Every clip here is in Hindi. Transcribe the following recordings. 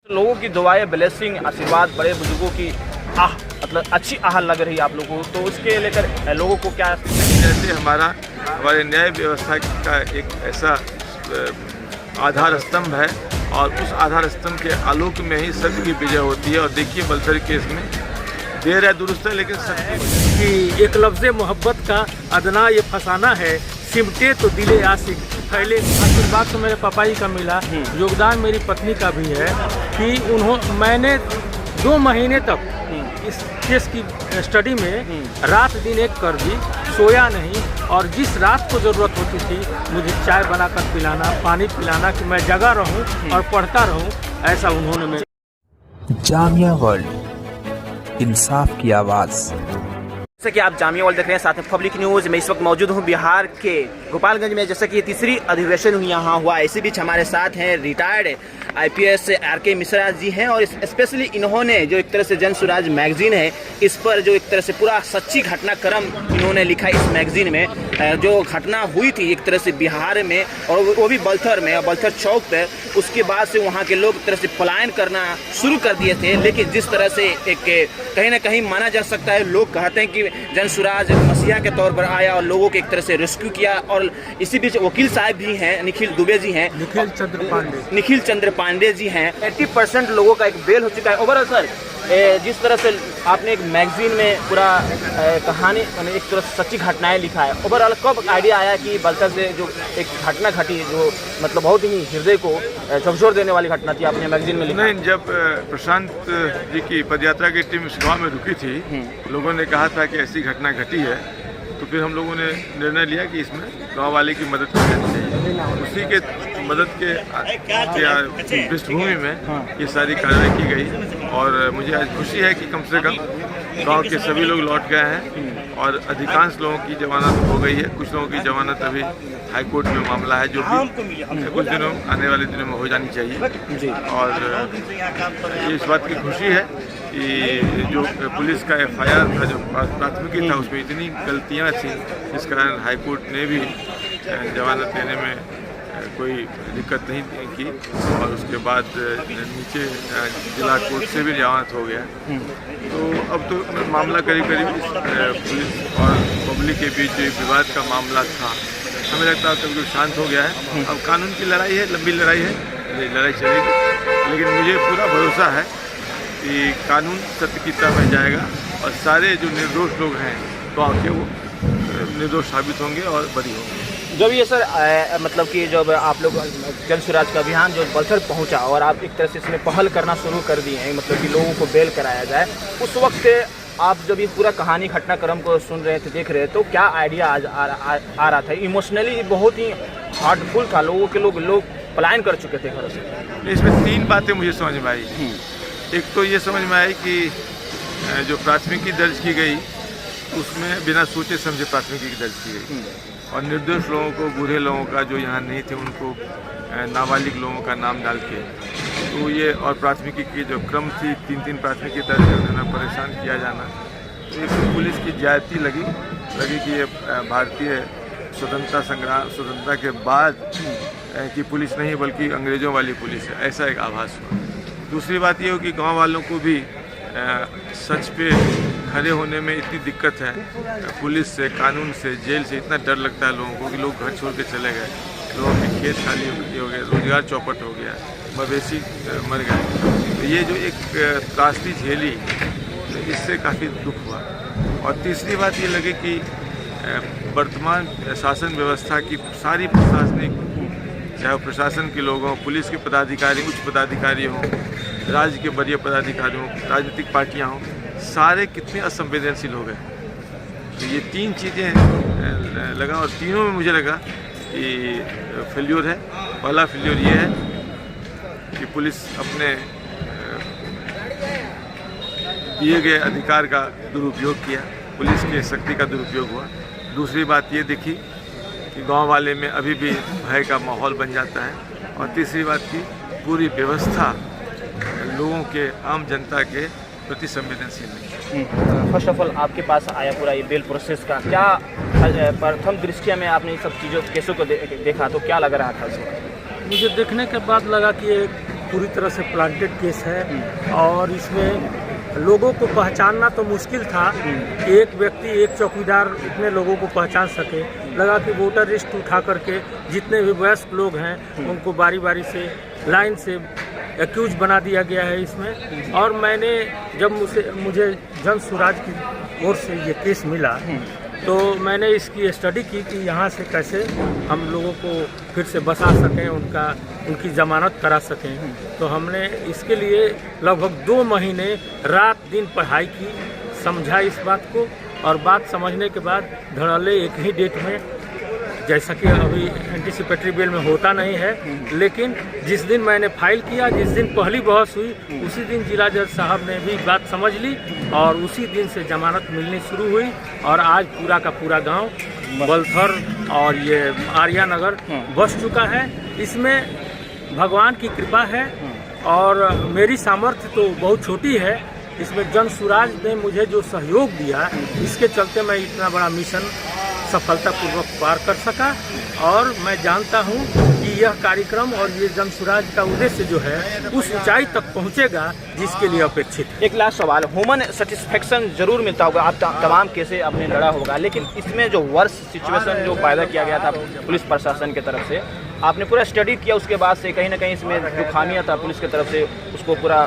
लोगों की दुआएं, ब्लेसिंग, आशीर्वाद, बड़े बुजुर्गों की मतलब अच्छी आह लग रही है आप लोगों को, तो उसके लेकर लोगों को क्या? जैसे हमारे न्याय व्यवस्था का एक ऐसा आधार स्तंभ है और उस आधार स्तंभ के आलोक में ही सत्य की विजय होती है। और देखिए बलथर केस में देर है दुरुस्त है, लेकिन सत्य कि एक लफ्ज़ मोहब्बत का अदना ये फसाना है, सिमटे तो दिले आशिक फैले। आशीर्वाद तो मेरे पापा जी का मिला, योगदान मेरी पत्नी का भी है कि मैंने 2 महीने तक इस केस की स्टडी में रात दिन एक कर दी, सोया नहीं। और जिस रात को ज़रूरत होती थी मुझे चाय बनाकर पिलाना, पानी पिलाना, कि मैं जगा रहूं और पढ़ता रहूं, ऐसा उन्होंने मेरे। जामिया वर्ल्ड, इंसाफ की आवाज़। जैसे कि आप जामिया वर्ल्ड देख रहे हैं, साथ में पब्लिक न्यूज़। मैं इस वक्त मौजूद हूं बिहार के गोपालगंज में, जैसे कि ये तीसरी अधिवेशन यहाँ हुआ। इसी बीच हमारे साथ हैं retired IPS RK Mishra ji हैं, और स्पेशली इन्होंने जो एक तरह से जन स्वराज मैगजीन है, इस पर जो एक तरह से पूरा सच्ची घटनाक्रम इन्होंने लिखा इस मैगजीन में। जो घटना हुई थी एक तरह से बिहार में, और वो भी बलथर में, बलथर चौक पर, उसके बाद से वहाँ के लोग एक तरह से पलायन करना शुरू कर दिए थे। लेकिन जिस तरह से एक कहीं ना कहीं माना जा सकता है, लोग कहते हैं कि जन स्वराज मसीहा के तौर पर आया और लोगों के एक तरह से रेस्क्यू किया। और इसी बीच वकील साहब भी हैं, निखिल दुबे जी हैं, निखिल चंद्र पांडे जी हैं। 80% लोगों का एक बेल हो चुका है। ओवरऑल सर, जिस तरह से आपने एक मैगजीन में पूरा कहानी, एक तरह से सच्ची घटनाएं लिखा है, ओवरऑल कब आइडिया आया कि बलथर से जो एक घटना घटी, जो मतलब बहुत ही हृदय को झकझोर देने वाली घटना थी, आपने मैगजीन में लिखा? नहीं, जब प्रशांत जी की पदयात्रा की टीम इस गाँव में रुकी थी, लोगों ने कहा था कि ऐसी घटना घटी है, तो फिर हम लोगों ने निर्णय लिया कि इसमें गांव वाले की मदद करनी चाहिए। उसी के मदद के पृष्ठभूमि में ये सारी कार्रवाई की गई। और मुझे आज खुशी है कि कम से कम गांव के सभी लोग लौट गए हैं और अधिकांश लोगों की जमानत हो गई है। कुछ लोगों की जमानत अभी हाई कोर्ट में मामला है, जो भी कुछ दिनों आने वाले दिनों में हो जानी चाहिए। और ये इस बात की खुशी है कि जो पुलिस का FIR था, जो प्राथमिकी था, उसमें इतनी गलतियां थी, जिस कारण हाई कोर्ट ने भी जमानत देने में कोई दिक्कत नहीं की। और उसके बाद नीचे जिला कोर्ट से भी जमानत हो गया। तो अब तो मामला करीब पुलिस और पब्लिक के बीच जो एक विवाद का मामला था, हमें लगता है बिल्कुल शांत हो गया है। अब कानून की लड़ाई है, लंबी लड़ाई है, लड़ाई चलेगी, लेकिन मुझे पूरा भरोसा है कि कानून सत्य की तरफ में जाएगा और सारे जो निर्दोष लोग हैं गाँव के, वो निर्दोष साबित होंगे और बरी होंगे। जब ये सर मतलब कि जब आप लोग जन स्वराज का अभियान जो बलथर पहुंचा और आप एक तरह से इसमें पहल करना शुरू कर दिए हैं, मतलब कि लोगों को बेल कराया जाए, उस वक्त आप जब ये पूरा कहानी घटनाक्रम को सुन रहे थे, देख रहे थे, तो क्या आइडिया आ रहा था? इमोशनली बहुत ही हार्टफुल था, लोगों के लोग पलायन कर चुके थे घरों से। इसमें 3 बातें मुझे समझ में आई। एक तो ये समझ में आई कि जो प्राथमिकी दर्ज की गई, उसमें बिना सोचे समझे प्राथमिकी दर्ज की गई, और निर्दोष लोगों को, बूढ़े लोगों का जो यहाँ नहीं थे, उनको नाबालिग लोगों का नाम डाल के, तो ये, और प्राथमिकी की जो क्रम थी, 3 प्राथमिकी दर्ज करना, परेशान किया जाना, तो एक पुलिस की ज्यादती लगी कि ये भारतीय स्वतंत्रता के बाद की पुलिस नहीं, बल्कि अंग्रेज़ों वाली पुलिस है, ऐसा एक आभास हुआ। दूसरी बात ये हो कि गाँव वालों को भी सच पे खड़े होने में इतनी दिक्कत है, पुलिस से, कानून से, जेल से इतना डर लगता है लोगों को कि लोग घर छोड़ के चले गए, लोगों के खेत खाली हो गए, रोजगार चौपट हो गया, मवेशी मर गए। तो ये जो एक त्रासदी झेली, तो इससे काफ़ी दुख हुआ। और तीसरी बात ये लगे कि वर्तमान शासन व्यवस्था की सारी प्रशासनिक, चाहे प्रशासन के लोग हों, पुलिस के पदाधिकारी, उच्च पदाधिकारी हों, राज्य के वरीय पदाधिकारी हों, राजनीतिक पार्टियाँ हों, सारे कितने असंवेदनशील हो गए। तो ये 3 चीज़ें लगा, और तीनों में मुझे लगा कि फेल्योर है। पहला फेल्योर ये है कि पुलिस अपने दिए गए अधिकार का दुरुपयोग किया, पुलिस की शक्ति का दुरुपयोग हुआ। दूसरी बात ये देखी कि गांव वाले में अभी भी भय का माहौल बन जाता है। और तीसरी बात की पूरी व्यवस्था लोगों के, आम जनता के प्रति संवेदनशील नहीं। फर्स्ट ऑफ ऑल आपके पास आया पूरा ये बेल प्रोसेस का, क्या प्रथम दृष्टया में आपने इन सब चीज़ों केसों को देखा तो क्या लग रहा था उसमें? मुझे देखने के बाद लगा कि एक पूरी तरह से प्लांटेड केस है और इसमें लोगों को पहचानना तो मुश्किल था। एक व्यक्ति, एक चौकीदार इतने लोगों को पहचान सके। लगा कि वोटर लिस्ट उठा करके जितने भी वयस्क लोग हैं उनको बारी बारी से लाइन से एक्यूज बना दिया गया है इसमें। और मैंने जब मुझे जन स्वराज की ओर से ये केस मिला तो मैंने इसकी स्टडी की कि यहाँ से कैसे हम लोगों को फिर से बसा सकें, उनकी ज़मानत करा सकें। तो हमने इसके लिए लगभग 2 महीने रात दिन पढ़ाई की, समझा इस बात को, और बात समझने के बाद धड़ल्ले एक ही डेट में, जैसा कि अभी एंटीसिपेटरी बेल में होता नहीं है, लेकिन जिस दिन मैंने फाइल किया, जिस दिन पहली बहस हुई, उसी दिन जिला जज साहब ने भी बात समझ ली और उसी दिन से जमानत मिलनी शुरू हुई। और आज पूरा का पूरा गांव बलथर और ये आर्या नगर बस चुका है। इसमें भगवान की कृपा है और मेरी सामर्थ्य तो बहुत छोटी है। इसमें जन स्वराज ने मुझे जो सहयोग दिया, इसके चलते मैं इतना बड़ा मिशन सफलतापूर्वक पार कर सका। और मैं जानता हूं कि यह कार्यक्रम और ये जन स्वराज का उद्देश्य जो है उस ऊंचाई तक पहुंचेगा जिसके लिए अपेक्षित है। एक लास्ट सवाल, ह्यूमन सेटिस्फेक्शन जरूर मिलता होगा, आप तमाम केसें आपने लड़ा होगा, लेकिन इसमें जो वर्स्ट सिचुएशन जो पैदा किया गया था पुलिस प्रशासन की तरफ से, आपने पूरा स्टडी किया, उसके बाद से कहीं ना कहीं इसमें जो खामियां था पुलिस की तरफ से उसको पूरा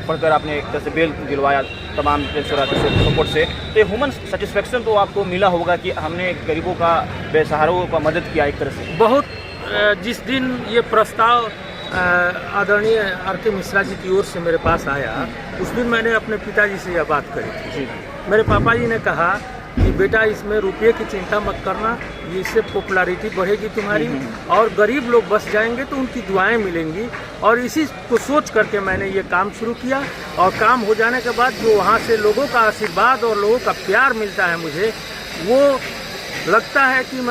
पढ़कर आपने एक तरह से बेल दिलवाया तमाम सपोर्ट से। तो ये ह्यूमन सेटिस्फेक्शन तो आपको मिला होगा कि हमने गरीबों का, बेसहारों का मदद किया एक तरह से। बहुत। जिस दिन ये प्रस्ताव आदरणीय आर.के. मिश्रा जी की ओर से मेरे पास आया, उस दिन मैंने अपने पिताजी से यह बात कही थी। मेरे पापा जी ने कहा कि बेटा इसमें रुपये की चिंता मत करना, इससे पॉपुलैरिटी बढ़ेगी तुम्हारी और गरीब लोग बस जाएंगे तो उनकी दुआएं मिलेंगी। और इसी को सोच करके मैंने ये काम शुरू किया और काम हो जाने के बाद जो वहाँ से लोगों का आशीर्वाद और लोगों का प्यार मिलता है मुझे, वो लगता है कि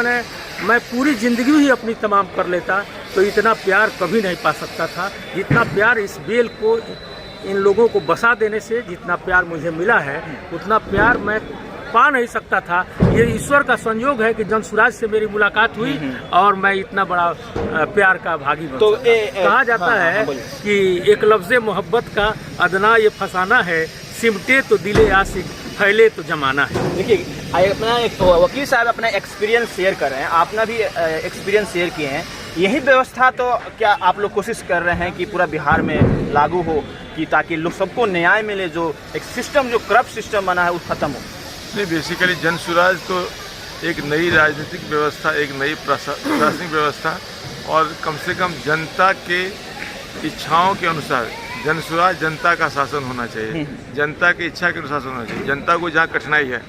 मैं पूरी ज़िंदगी ही अपनी तमाम कर लेता तो इतना प्यार कभी नहीं पा सकता था जितना प्यार इस बेल को, इन लोगों को बसा देने से जितना प्यार मुझे मिला है, उतना प्यार मैं पा नहीं सकता था। ये ईश्वर का संयोग है कि जन स्वराज से मेरी मुलाकात हुई और मैं इतना बड़ा प्यार का भागी बन तो कहा जाता है कि एक लफ्ज़े मोहब्बत का अदना ये फसाना है, सिमटे तो दिले आशिक, फैले तो जमाना है। देखिए, अपना एक वकील साहब अपना एक्सपीरियंस शेयर कर रहे हैं, आपने भी एक्सपीरियंस शेयर किए हैं। यही व्यवस्था तो क्या आप लोग कोशिश कर रहे हैं कि पूरा बिहार में लागू हो कि ताकि लोग सबको न्याय मिले, जो एक सिस्टम, जो करप्ट सिस्टम बना है वो खत्म हो? नहीं, बेसिकली जन स्वराज तो एक नई राजनीतिक व्यवस्था, एक नई प्रशासनिक व्यवस्था और कम से कम जनता के इच्छाओं के अनुसार जन स्वराज, जनता का शासन होना चाहिए, जनता की इच्छा के अनुसार होना चाहिए। जनता को जहाँ कठिनाई है,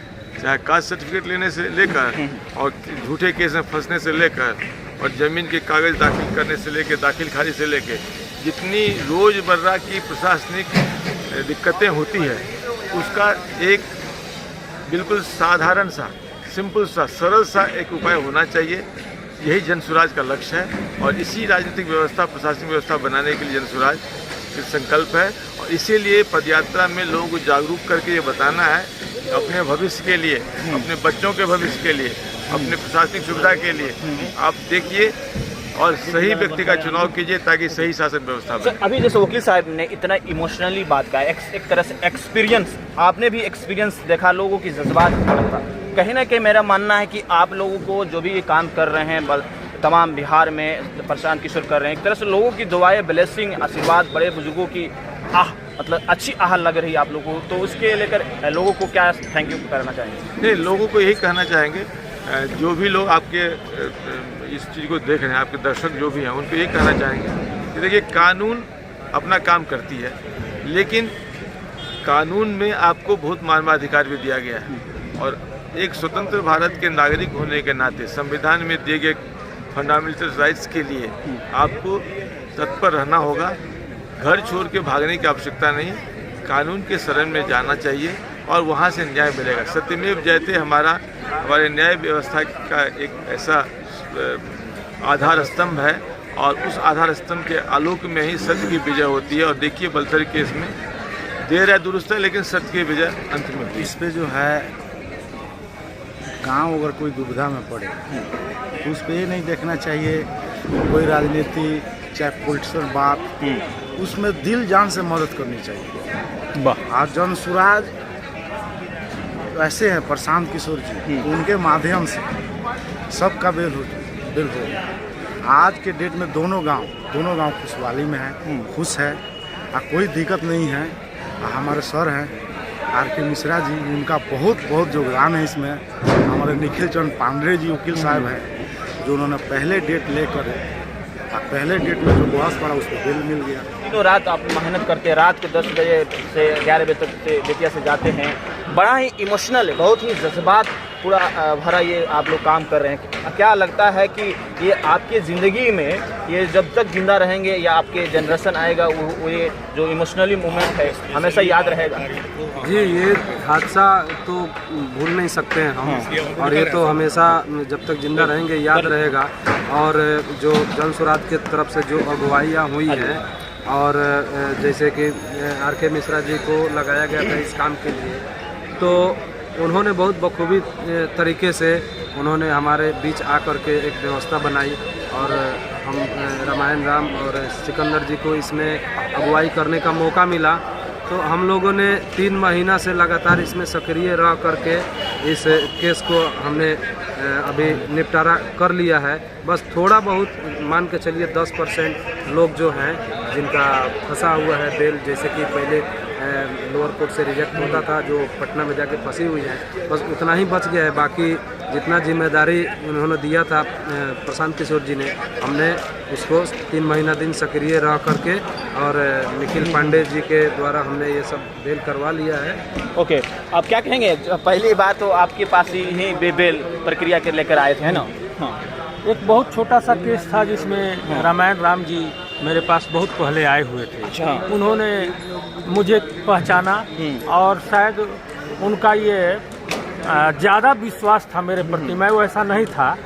चाहे कास्ट सर्टिफिकेट लेने से लेकर और झूठे केस में फंसने से लेकर और ज़मीन के कागज़ दाखिल करने से लेकर, दाखिल खारिज से लेकर, जितनी रोज़मर्रा की प्रशासनिक दिक्कतें होती है, उसका एक बिल्कुल साधारण सा, सिंपल सा, सरल सा एक उपाय होना चाहिए। यही जन स्वराज का लक्ष्य है और इसी राजनीतिक व्यवस्था, प्रशासनिक व्यवस्था बनाने के लिए जन स्वराज संकल्प है। और इसीलिए पदयात्रा में लोगों को जागरूक करके ये बताना है, अपने भविष्य के लिए, अपने बच्चों के भविष्य के लिए, अपने प्रशासनिक सुविधा के लिए आप देखिए और सही व्यक्ति का चुनाव कीजिए ताकि सही शासन व्यवस्था बने। अभी जैसे वकील साहब ने इतना इमोशनली बात कहा, एक तरह से एक्सपीरियंस, आपने भी एक्सपीरियंस देखा, लोगों की जज्बात था। कहीं ना कहीं मेरा मानना है कि आप लोगों को जो भी काम कर रहे हैं तमाम बिहार में प्रशांत किशोर कर रहे हैं, एक तरह से लोगों की दुआएं, ब्लेसिंग, आशीर्वाद, बड़े बुजुर्गों की मतलब अच्छी आह लग रही है आप लोगों को, तो उसके लेकर लोगों को क्या थैंक यू करना चाहेंगे? नहीं, लोगों को यही कहना चाहेंगे, जो भी लोग आपके इस चीज़ को देख रहे हैं, आपके दर्शक जो भी हैं, उनको ये कहना चाहेंगे कि देखिए, कानून अपना काम करती है, लेकिन कानून में आपको बहुत मानवाधिकार भी दिया गया है और एक स्वतंत्र भारत के नागरिक होने के नाते संविधान में दिए गए फंडामेंटल राइट्स के लिए आपको तत्पर रहना होगा। घर छोड़ के भागने की आवश्यकता नहीं, कानून के शरण में जाना चाहिए और वहाँ से न्याय मिलेगा। सत्यमेव जयते हमारे न्याय व्यवस्था का एक ऐसा आधार स्तंभ है और उस आधार स्तंभ के आलोक में ही सत्य की विजय होती है। और देखिए, बलथर केस में देर है दुरुस्त है, लेकिन सत्य की विजय अंत में होती है। इस पे जो है गांव अगर कोई दुविधा में पड़े तो उस पर ये नहीं देखना चाहिए कोई राजनीति चाहे पॉलिटिशियन बात, उसमें दिल जान से मदद करनी चाहिए। आज जन सुराज ऐसे हैं प्रशांत किशोर जी, उनके माध्यम से सबका बेल हो। आज के डेट में दोनों गांव खुशहाली में है, खुश है, कोई दिक्कत नहीं है। हमारे सर हैं आर.के. मिश्रा जी, उनका बहुत योगदान है इसमें। हमारे निखिल चंद्र पांडे जी वकील साहब हैं, जो उन्होंने पहले डेट लेकर पहले डेट में जो बहस पड़ा उसको बेल मिल गया। तो रात आप मेहनत करते हैं, रात के 10 बजे से 11 बजे तक से बेतिया से जाते हैं। बड़ा ही इमोशनल है, बहुत ही जज्बात पूरा भरा ये आप लोग काम कर रहे हैं। क्या लगता है कि ये आपके ज़िंदगी में ये जब तक जिंदा रहेंगे या आपके जनरेशन आएगा वो ये जो इमोशनली मोमेंट है हमेशा याद रहेगा? जी, ये हादसा तो भूल नहीं सकते हैं हम, और ये तो हमेशा जब तक जिंदा रहेंगे याद रहेगा। और जो जन सुराज के तरफ से जो अगुवाइयाँ हुई हैं, और जैसे कि आर.के. मिश्रा जी को लगाया गया था इस काम के लिए, तो उन्होंने बहुत बखूबी तरीके से उन्होंने हमारे बीच आकर के एक व्यवस्था बनाई, और हम रामायण राम और सिकंदर जी को इसमें अगुवाई करने का मौका मिला। तो हम लोगों ने 3 महीना से लगातार इसमें सक्रिय रह करके इस केस को हमने अभी निपटारा कर लिया है। बस थोड़ा बहुत मान के चलिए 10% लोग जो हैं जिनका फंसा हुआ है बेल, जैसे कि पहले लोअर कोर्ट से रिजेक्ट होता था, जो पटना में जाके फंसी हुई है, बस उतना ही बच गया है। बाकी जितना जिम्मेदारी उन्होंने दिया था प्रशांत किशोर जी ने, हमने उसको 3 महीना दिन सक्रिय रह करके और निखिल पांडे जी के द्वारा हमने ये सब बेल करवा लिया है। ओके, आप क्या कहेंगे? पहली बात तो आपके पास ही बेल प्रक्रिया के लेकर आए थे, है ना? हाँ। एक बहुत छोटा सा केस था जिसमें रामायण राम जी मेरे पास बहुत पहले आए हुए थे। अच्छा। उन्होंने मुझे पहचाना और शायद उनका ये ज़्यादा विश्वास था मेरे प्रति, मैं वैसा नहीं था,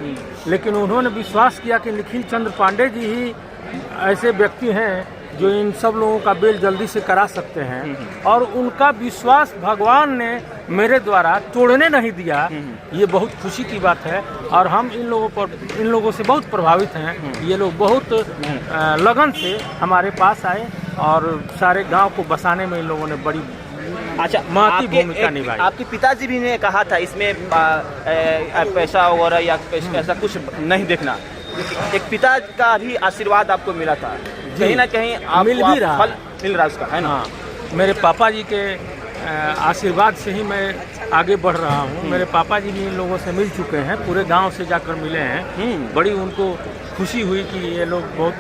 लेकिन उन्होंने विश्वास किया कि निखिल चंद्र पांडे जी ही ऐसे व्यक्ति हैं जो इन सब लोगों का बेल जल्दी से करा सकते हैं, और उनका विश्वास भगवान ने मेरे द्वारा तोड़ने नहीं दिया। ये बहुत खुशी की बात है, और हम इन लोगों से बहुत प्रभावित हैं। ये लोग बहुत लगन से हमारे पास आए और सारे गांव को बसाने में इन लोगों ने बड़ी अच्छा महत्वपूर्ण भूमिका निभाई। आपके पिताजी भी ने कहा था इसमें पैसा वगैरह या ऐसा कुछ नहीं देखना, एक पिता का भी आशीर्वाद आपको मिला था, कहीं ना कहीं मिल भी रहा, फल मिल रहा उसका, है ना? हाँ, मेरे पापा जी के आशीर्वाद से ही मैं आगे बढ़ रहा हूँ। मेरे पापा जी भी इन लोगों से मिल चुके हैं, पूरे गांव से जाकर मिले हैं। बड़ी उनको खुशी हुई कि ये लोग बहुत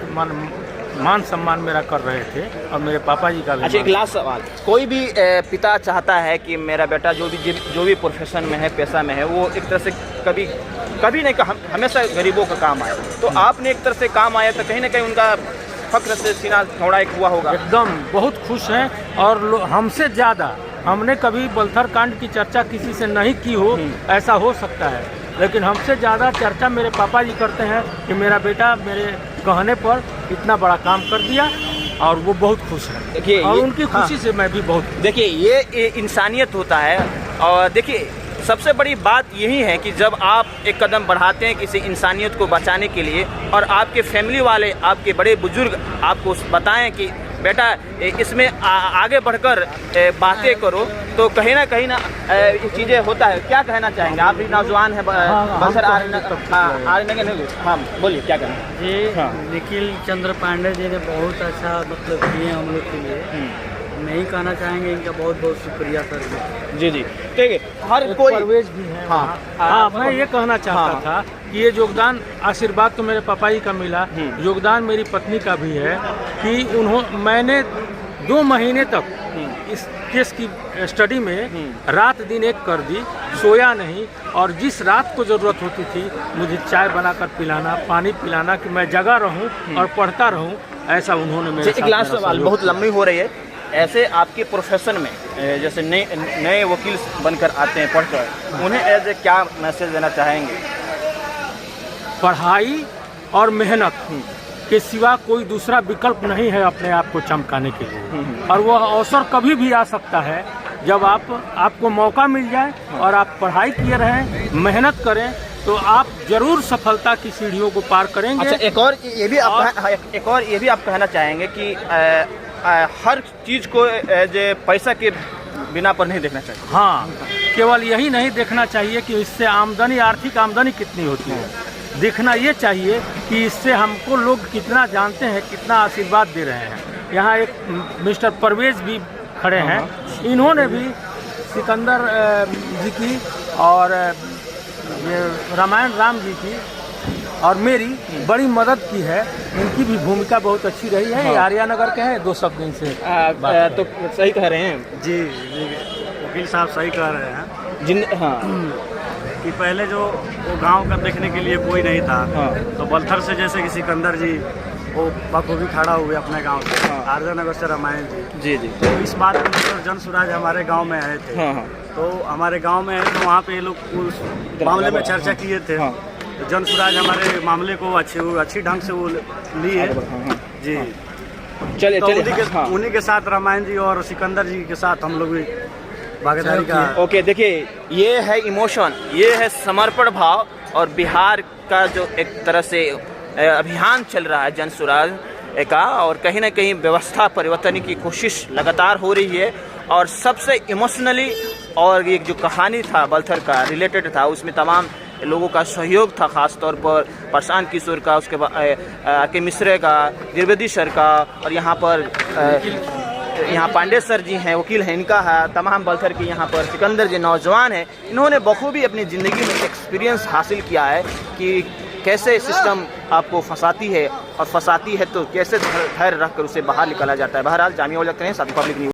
मान सम्मान मेरा कर रहे थे, और मेरे पापा जी का भी। अच्छा, एक लास्ट सवाल, कोई भी पिता चाहता है कि मेरा बेटा जो भी प्रोफेशन में है, पेशा में है, वो एक तरह से कभी नहीं हमेशा गरीबों का काम आए, तो आपने एक तरह से काम आया तो कहीं ना कहीं उनका फक्र से सीना थोड़ा एक हुआ होगा। एकदम बहुत खुश हैं, और हमसे ज़्यादा हमने कभी बलथर कांड की चर्चा किसी से नहीं की हो, ऐसा हो सकता है, लेकिन हमसे ज़्यादा चर्चा मेरे पापा जी करते हैं कि मेरा बेटा मेरे कहने पर इतना बड़ा काम कर दिया, और वो बहुत खुश है। देखिए, और उनकी खुशी से मैं भी बहुत। देखिए, ये इंसानियत होता है। और देखिए, सबसे बड़ी बात यही है कि जब आप एक कदम बढ़ाते हैं किसी इंसानियत को बचाने के लिए, और आपके फैमिली वाले, आपके बड़े बुजुर्ग आपको बताएं कि बेटा इसमें आगे बढ़कर बातें करो, तो कहीं ना ये चीज़ें होता है। क्या कहना चाहेंगे? आप भी नौजवान हैं, हाँ बोलिए, क्या कहना? जी, निखिल चंद्र पांडे जी ने बहुत अच्छा मतलब किए हम लोग के लिए। नहीं कहना चाहेंगे, इनका बहुत बहुत शुक्रिया सर। जी जी, ठीक है। हर कोई परवेज भी है। हाँ, मैं ये कहना चाहता था कि ये योगदान, आशीर्वाद तो मेरे पापा जी का मिला, योगदान मेरी पत्नी का भी है कि मैंने 2 महीने तक इस केस की स्टडी में रात दिन एक कर दी, सोया नहीं, और जिस रात को ज़रूरत होती थी मुझे चाय बनाकर पिलाना, पानी पिलाना, कि मैं जगा रहूं और पढ़ता रहूं, ऐसा उन्होंने मेरे साथ। एक लास्ट सवाल, बहुत लंबी हो रही है, ऐसे आपके प्रोफेशन में जैसे नए वकील बनकर आते हैं पढ़कर, उन्हें एज ए क्या मैसेज देना चाहेंगे? पढ़ाई और मेहनत के सिवा कोई दूसरा विकल्प नहीं है अपने आप को चमकाने के लिए, और वह अवसर कभी भी आ सकता है जब आपको मौका मिल जाए, और आप पढ़ाई किए रहें, मेहनत करें, तो आप जरूर सफलता की सीढ़ियों को पार करेंगे। अच्छा, एक और ये भी आप कहना चाहेंगे कि हर चीज़ को जो पैसा के बिना पर नहीं देखना चाहिए। हाँ, केवल यही नहीं देखना चाहिए कि इससे आमदनी, आर्थिक आमदनी कितनी होती है, देखना ये चाहिए कि इससे हमको लोग कितना जानते हैं, कितना आशीर्वाद दे रहे हैं। यहाँ एक मिस्टर परवेज भी खड़े हैं, इन्होंने भी सिकंदर जी की और ये रामायण राम जी की और मेरी बड़ी मदद की है। इनकी भी भूमिका बहुत अच्छी रही है। आर्या नगर के हैं, 2 शब्द इनसे तो सही कह रहे हैं जी, वकील साहब सही कह रहे हैं कि पहले जो वो गांव का देखने के लिए कोई नहीं था, तो बलथर से जैसे कि सिकंदर जी वो बखूबी खड़ा हुए अपने गांव से, आर्या नगर से रामायण जी जी तो इस बात को लेकर जन सुराज हमारे गांव में आए थे। तो हमारे गांव में तो वहाँ पे ये लोग उस मामले में चर्चा किए थे। तो जन सुराज हमारे मामले को अच्छी ढंग से वो लिए जी। चलिए तो उन्हीं के साथ रामायण जी और सिकंदर जी के साथ हम लोग भी भागीदारी का। ओके, देखिए ये है इमोशन, ये है समर्पण भाव, और बिहार का जो एक तरह से अभियान चल रहा है जन सुराज का, और कहीं ना कहीं व्यवस्था परिवर्तन की कोशिश लगातार हो रही है। और सबसे इमोशनली और एक जो कहानी था बलथर का रिलेटेड था, उसमें तमाम लोगों का सहयोग था, खास तौर पर प्रशांत किशोर का, उसके बाद के मिश्रे का, द्विवेदी सर का, और यहाँ पर यहाँ पांडे सर जी हैं, वकील हैं, इनका है, तमाम बलथर के यहाँ पर सिकंदर जी नौजवान हैं। इन्होंने बखूबी अपनी ज़िंदगी में एक्सपीरियंस हासिल किया है कि कैसे सिस्टम आपको फंसाती है, और फंसाती है तो कैसे धैर्य रखकर उसे बाहर निकाला जाता है। बहरहाल जामिया उल हक हैं, साथ पब्लिक न्यूज़।